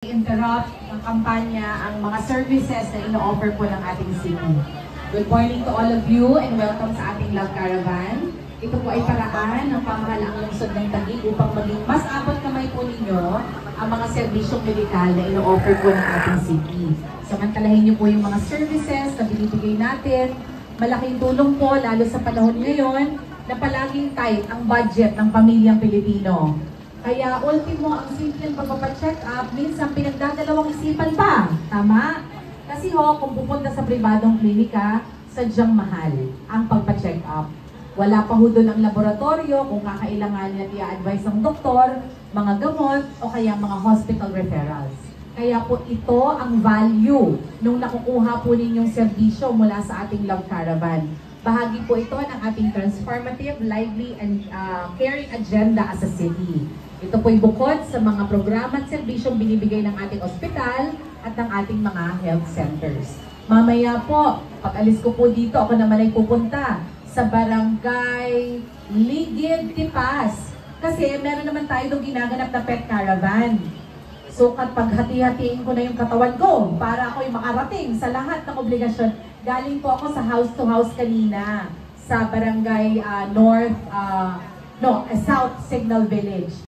interrupt ng kampanya ang mga services na ino-offer po ng ating city. Good morning to all of you and welcome sa ating Love Caravan. Ito po ay paraan ng pamahalaang lungsod ng Taguig upang maging mas abot kamay po ninyo ang mga serbisyong medikal na ino-offer po ng ating city. Samantalahin niyo po yung mga services na binibigay natin. Malaking tulong po lalo sa panahon ngayon na palaging tight ang budget ng pamilyang Pilipino. Kaya ultimo ang simpleng pagpapacheck up, minsan pinagdadalawang isipan pa. Tama? Kasi kung pupunta sa pribadong klinika, sadyang mahal ang pagpacheck up. Wala pa doon ang laboratorio kung kakailanganin at i-advise ng doktor, mga gamot, o kaya mga hospital referrals. Kaya po ito ang value nung nakukuha po ninyong serbisyo mula sa ating Love Caravan. Bahagi po ito ng ating transformative, lively, and caring agenda as a city. Ito po'y bukod sa mga programa at serbisyong binibigay ng ating ospital at ng ating mga health centers. Mamaya po, pag alis ko po dito, ako naman ay pupunta sa Barangay Ligid, Tipas. Kasi meron naman tayo doon ginaganap na pet caravan. So kapag hati-hatiin ko na yung katawan ko para ako'y makarating sa lahat ng obligasyon, galing po ako sa house to house kanina sa Barangay South Signal Village.